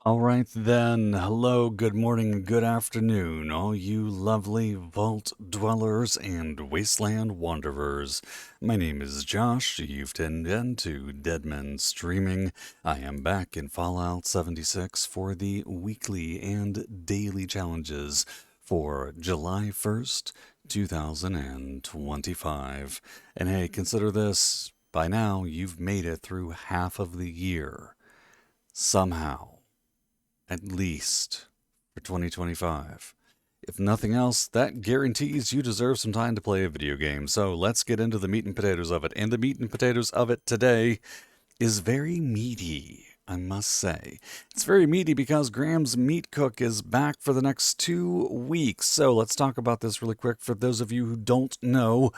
All right then. Hello, good morning, and good afternoon, all you lovely vault dwellers and wasteland wanderers. My name is Josh. You've tuned in to Dead Men Streaming. I am back in Fallout 76 for the weekly and daily challenges for July 1st, 2025. And hey, consider this. By now, you've made it through half of the year. Somehow, at least for 2025. If nothing else, that guarantees you deserve some time to play a video game. So let's get into the meat and potatoes of it. And the meat and potatoes of it today is very meaty, I must say. It's very meaty because Graham's Meat Cook is back for the next 2 weeks. So let's talk about this really quick for those of you who don't know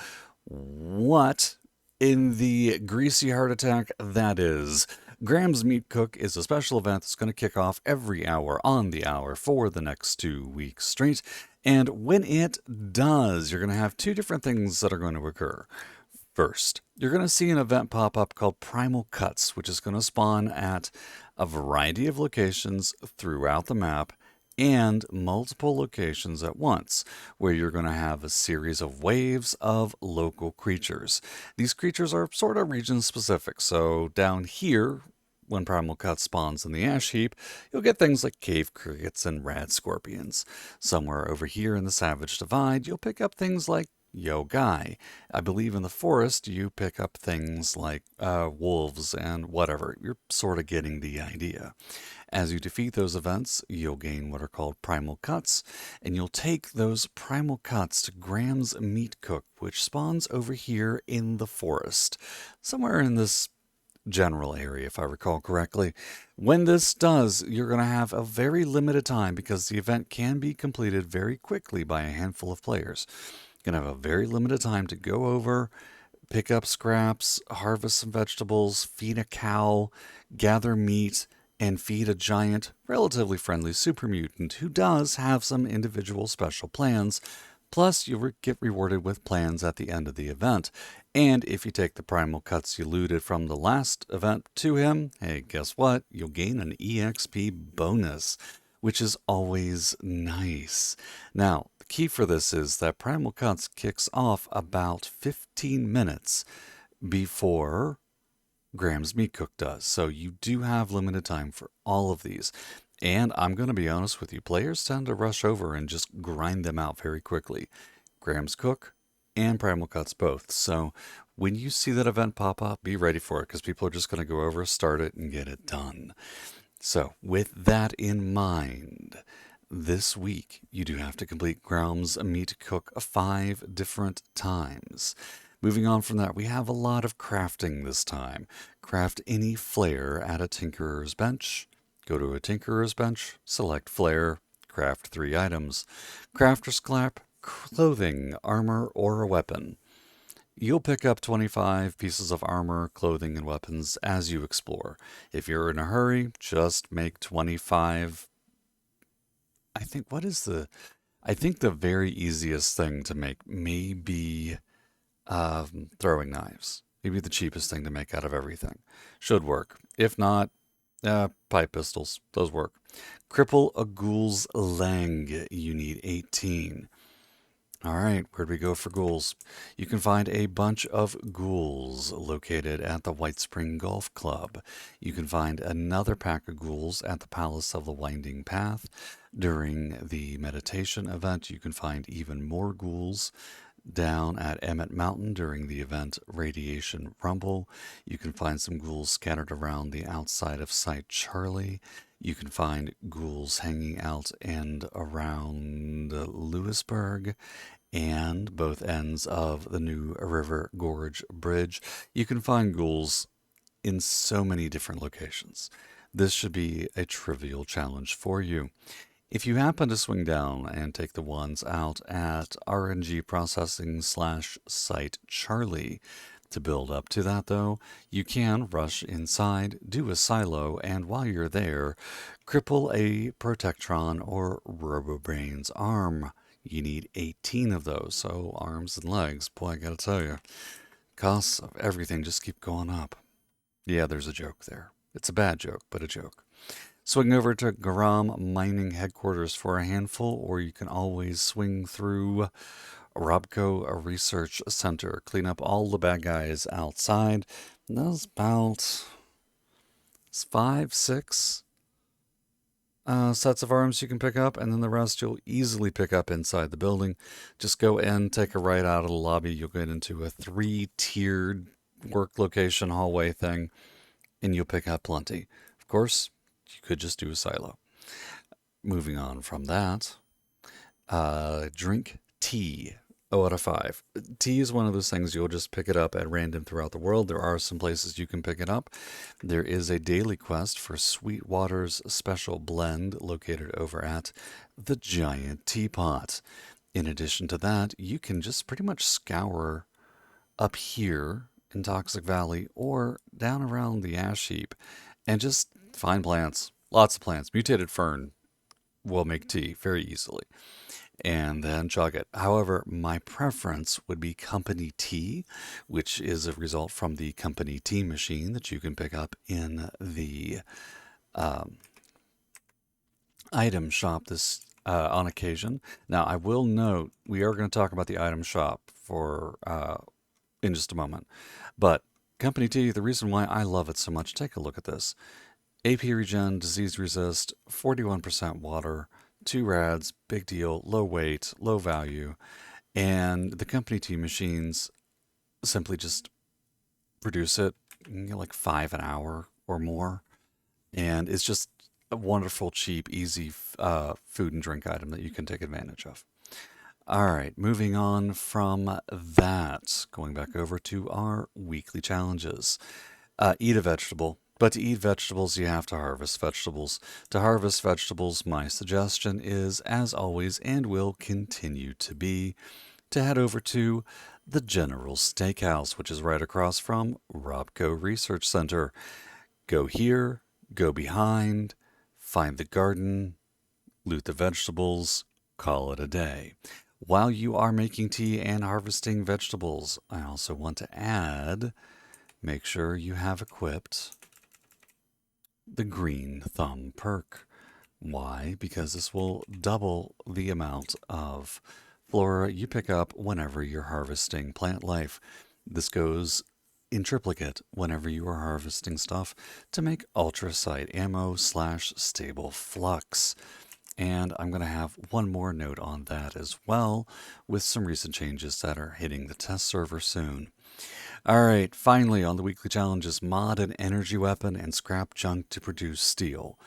what in the greasy heart attack that is. Graham's Meat Cook is a special event that's going to kick off every hour on the hour for the next 2 weeks straight. And when it does, you're going to have two different things that are going to occur. First, you're going to see an event pop up called Primal Cuts, which is going to spawn at a variety of locations throughout the map and multiple locations at once, where you're going to have a series of waves of local creatures. These creatures are sort of region specific, so down here, when Primal Cut spawns in the ash heap, you'll get things like cave crickets and rad scorpions. Somewhere over here in the Savage Divide, you'll pick up things like Yo Guy. I believe in the forest, you pick up things like wolves and whatever. You're sort of getting the idea. As you defeat those events, you'll gain what are called primal cuts, and you'll take those primal cuts to Graham's Meat Cook, which spawns over here in the forest, somewhere in this general area, if I recall correctly. When this does, you're going to have a very limited time because the event can be completed very quickly by a handful of players. You're going to have a very limited time to go over, pick up scraps, harvest some vegetables, feed a cow, gather meat, and feed a giant, relatively friendly super mutant who does have some individual special plans. Plus, you'll get rewarded with plans at the end of the event. And if you take the primal cuts you looted from the last event to him, hey, guess what? You'll gain an EXP bonus, which is always nice. Now, the key for this is that Primal Cuts kicks off about 15 minutes before Graham's Meat Cook does. So you do have limited time for all of these. And I'm going to be honest with you, players tend to rush over and just grind them out very quickly. Graham's Cook and Primal Cuts both. So when you see that event pop up, be ready for it because people are just going to go over, start it, and get it done. So with that in mind, this week you do have to complete Graham's Meat Cook 5 different times. Moving on from that, we have a lot of crafting this time. Craft any flare at a tinkerer's bench. Go to a tinkerer's bench, select flare, craft 3 items. Crafter's clap, clothing, armor, or a weapon. You'll pick up 25 pieces of armor, clothing, and weapons as you explore. If you're in a hurry, just make 25. I think the very easiest thing to make may be throwing knives. Maybe the cheapest thing to make out of everything. Should work. If not, pipe pistols. Those work. Cripple a ghoul's lang. You need 18. All right, where'd we go for ghouls? You can find a bunch of ghouls located at the White Spring Golf Club. You can find another pack of ghouls at the Palace of the Winding Path. During the meditation event, you can find even more ghouls down at Emmett Mountain during the event Radiation Rumble. You can find some ghouls scattered around the outside of Site Charlie. You can find ghouls hanging out and around Lewisburg and both ends of the New River Gorge Bridge. You can find ghouls in so many different locations. This should be a trivial challenge for you. If you happen to swing down and take the ones out at RNG Processing / Site Charlie, to build up to that though, you can rush inside, do a silo, and while you're there, cripple a Protectron or RoboBrain's arm. You need 18 of those, so arms and legs, boy, I gotta tell you, costs of everything just keep going up. Yeah, there's a joke there. It's a bad joke, but a joke. Swing over to Garam Mining Headquarters for a handful, or you can always swing through Robco Research Center. Clean up all the bad guys outside. There's about 5, 6 sets of arms you can pick up, and then the rest you'll easily pick up inside the building. Just go in, take a right out of the lobby. You'll get into a 3-tiered work location hallway thing, and you'll pick up plenty. Of course, you could just do a silo. Moving on from that, drink tea. 0 out of 5. Tea is one of those things you'll just pick it up at random throughout the world. There are some places you can pick it up. There is a daily quest for Sweetwater's special blend located over at the Giant Teapot. In addition to that, you can just pretty much scour up here in Toxic Valley or down around the ash heap and just find plants. Lots of plants. Mutated fern will make tea very easily and then chug it. However, my preference would be company tea, which is a result from the company tea machine that you can pick up in the item shop this on occasion. Now, I will note we are going to talk about the item shop for in just a moment, but company tea, the reason why I love it so much, take a look at this. AP regen, disease resist, 41% water, 2 rads, big deal, low weight, low value, and the company tea machines simply just produce it like 5 an hour or more, and it's just a wonderful, cheap, easy food and drink item that you can take advantage of. All right, moving on from that, going back over to our weekly challenges. Eat a vegetable. But to eat vegetables, you have to harvest vegetables. To harvest vegetables, my suggestion is, as always, and will continue to be, to head over to the General Steakhouse, which is right across from Robco Research Center. Go here, go behind, find the garden, loot the vegetables, call it a day. While you are making tea and harvesting vegetables, I also want to add, make sure you have equipped the green thumb perk. Why? Because this will double the amount of flora you pick up whenever you're harvesting plant life. This goes in triplicate whenever you are harvesting stuff to make ultracite ammo / stable flux. And I'm going to have one more note on that as well, with some recent changes that are hitting the test server soon. All right, finally on the weekly challenges, mod an energy weapon and scrap junk to produce steel.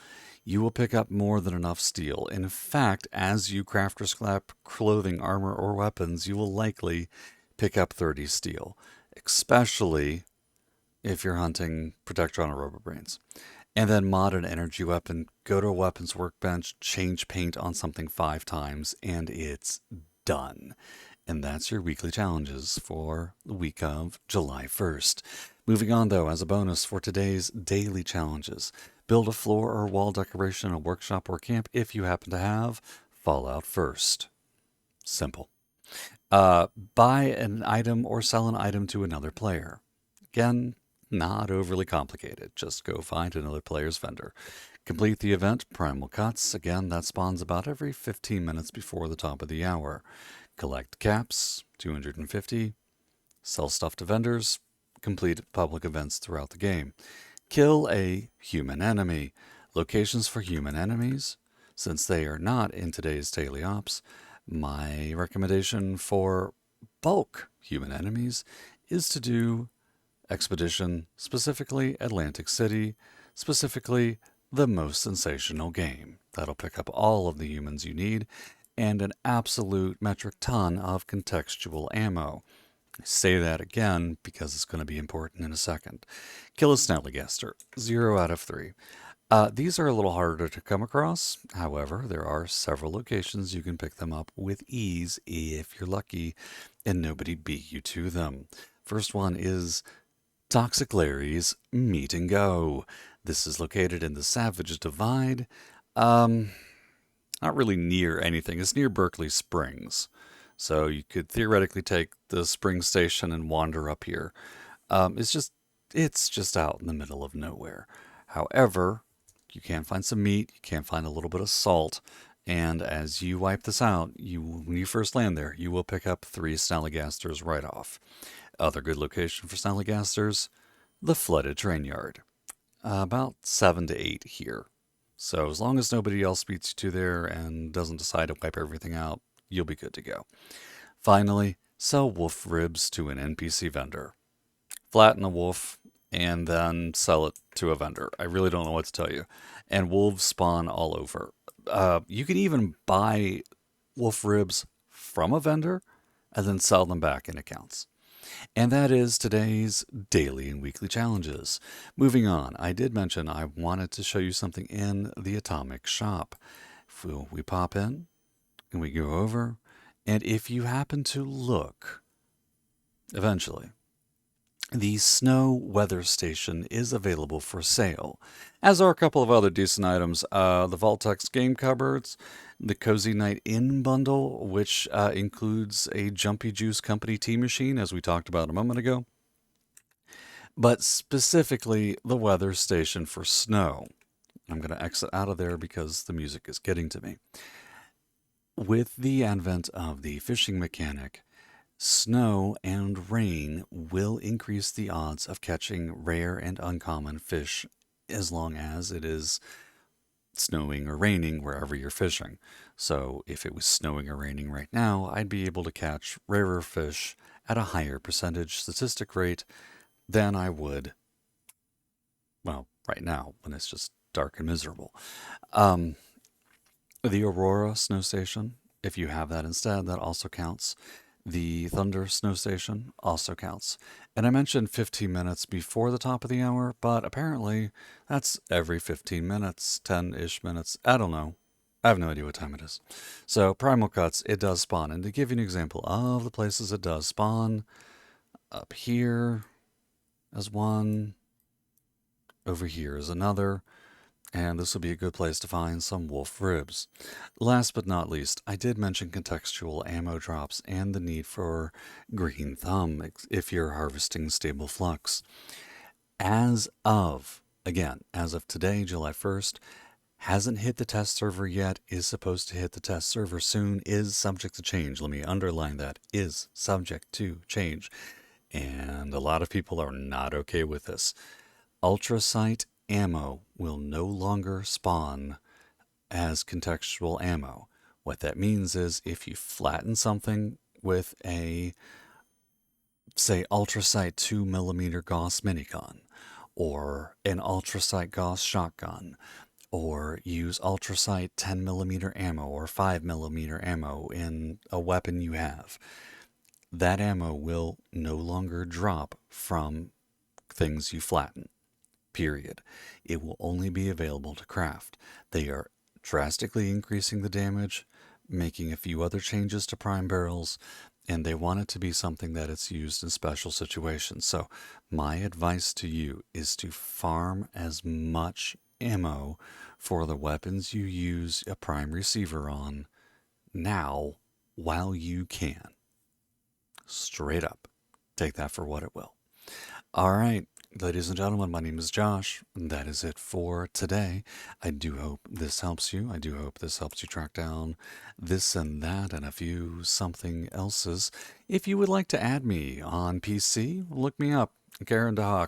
You will pick up more than enough steel. In fact, as you craft or scrap clothing, armor, or weapons, you will likely pick up 30 steel, especially if you're hunting Protectron or Robobrains. And then mod an energy weapon, go to a weapons workbench, change paint on something 5 times, and it's done. And that's your weekly challenges for the week of July 1st. Moving on, though, as a bonus for today's daily challenges, build a floor or wall decoration in a workshop or camp if you happen to have Fallout first. Simple. Buy an item or sell an item to another player. Again, not overly complicated. Just go find another player's vendor. Complete the event, Primal Cuts. Again, that spawns about every 15 minutes before the top of the hour. Collect caps, 250. Sell stuff to vendors. Complete public events throughout the game. Kill a human enemy. Locations for human enemies. Since they are not in today's daily ops, my recommendation for bulk human enemies is to do Expedition, specifically Atlantic City, specifically the most sensational game. That'll pick up all of the humans you need and an absolute metric ton of contextual ammo. I say that again because it's going to be important in a second. Kill a Snallygaster, 0 out of 3. These are a little harder to come across. However, there are several locations you can pick them up with ease if you're lucky and nobody beat you to them. First one is Toxic Larry's Meet and Go. This is located in the Savage Divide. Not really near anything. It's near Berkeley Springs. So you could theoretically take the spring station and wander up here. It's just out in the middle of nowhere. However, You can find some meat, you can find a little bit of salt, and as you wipe this out, when you first land there, you will pick up 3 snallygasters right off. Other good location for snallygasters, the flooded train yard. About 7 to 8 here. So as long as nobody else beats you to there and doesn't decide to wipe everything out, you'll be good to go. Finally, sell wolf ribs to an NPC vendor. Flatten a wolf and then sell it to a vendor. I really don't know what to tell you. And wolves spawn all over. You can even buy wolf ribs from a vendor and then sell them back in accounts. And that is today's daily and weekly challenges. Moving on, I did mention I wanted to show you something in the Atomic Shop. We pop in and we go over, and if you happen to look, eventually, the snow weather station is available for sale, as are a couple of other decent items. The Vaultex game cupboards, the Cozy Night In bundle, which includes a Jumpy Juice Company tea machine, as we talked about a moment ago, but specifically the weather station for snow. I'm going to exit out of there because the music is getting to me. With the advent of the fishing mechanic, snow and rain will increase the odds of catching rare and uncommon fish as long as it is snowing or raining wherever you're fishing. So if it was snowing or raining right now, I'd be able to catch rarer fish at a higher percentage statistic rate than I would, well, right now when it's just dark and miserable. The Aurora Snow Station, if you have that instead, that also counts. The Thunder Snow Station also counts. And I mentioned 15 minutes before the top of the hour, but apparently that's every 15 minutes, 10-ish minutes. I don't know. I have no idea what time it is. So Primal Cuts, it does spawn. And to give you an example of the places it does spawn, up here is one, over here is another, and this will be a good place to find some wolf ribs. Last but not least, I did mention contextual ammo drops and the need for green thumb if you're harvesting stable flux. As of today, July 1st, hasn't hit the test server yet, is supposed to hit the test server soon, is subject to change. Let me underline that, is subject to change. And a lot of people are not okay with this. Ultracite ammo will no longer spawn as contextual ammo. What that means is if you flatten something with a, say, Ultracite 2mm Gauss minigun, or an Ultracite Gauss shotgun, or use Ultracite 10mm ammo or 5mm ammo in a weapon you have, that ammo will no longer drop from things you flatten. Period. It will only be available to craft. They are drastically increasing the damage, making a few other changes to prime barrels, and they want it to be something that it's used in special situations. So my advice to you is to farm as much ammo for the weapons you use a prime receiver on now while you can. Straight up. Take that for what it will. All right. Ladies and gentlemen, my name is Josh, and that is it for today. I do hope this helps you. I do hope this helps you track down this and that and a few something else's. If you would like to add me on PC, look me up, Garen DeHawk.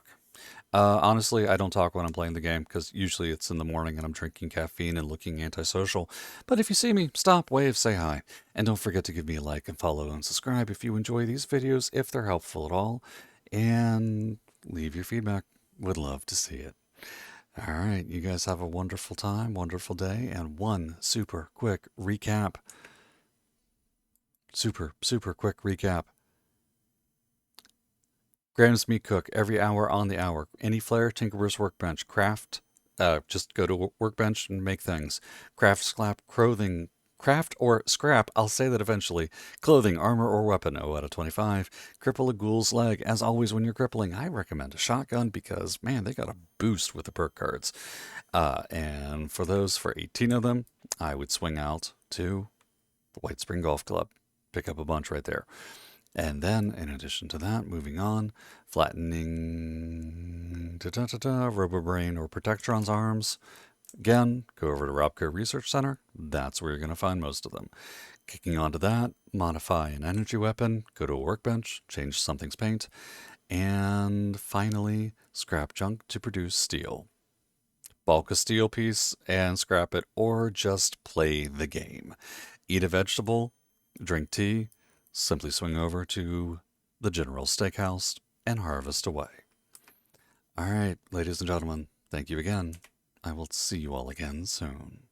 Honestly, I don't talk when I'm playing the game because usually it's in the morning and I'm drinking caffeine and looking antisocial. But if you see me, stop, wave, say hi. And don't forget to give me a like and follow and subscribe if you enjoy these videos, if they're helpful at all. And leave your feedback. Would love to see it. All right, you guys have a wonderful time, wonderful day, and one super quick recap. Super quick recap. Grams Meat Cook every hour on the hour. Any flare, Tinkerer's Workbench. Craft, just go to Workbench and make things. Craft, scrap, clothing. Craft or scrap, I'll say that eventually. Clothing, armor, or weapon, 0 out of 25. Cripple a ghoul's leg. As always, when you're crippling, I recommend a shotgun because, man, they got a boost with the perk cards. And for those, for 18 of them, I would swing out to the White Spring Golf Club. Pick up a bunch right there. And then, in addition to that, moving on, flattening Robobrain or Protectron's arms, Again, go over to Robco Research Center. That's where you're going to find most of them. Kicking onto that, modify an energy weapon, go to a workbench, change something's paint, and finally, scrap junk to produce steel. Bulk a steel piece and scrap it, or just play the game. Eat a vegetable, drink tea, simply swing over to the General Steakhouse and harvest away. All right, ladies and gentlemen, thank you again. I will see you all again soon.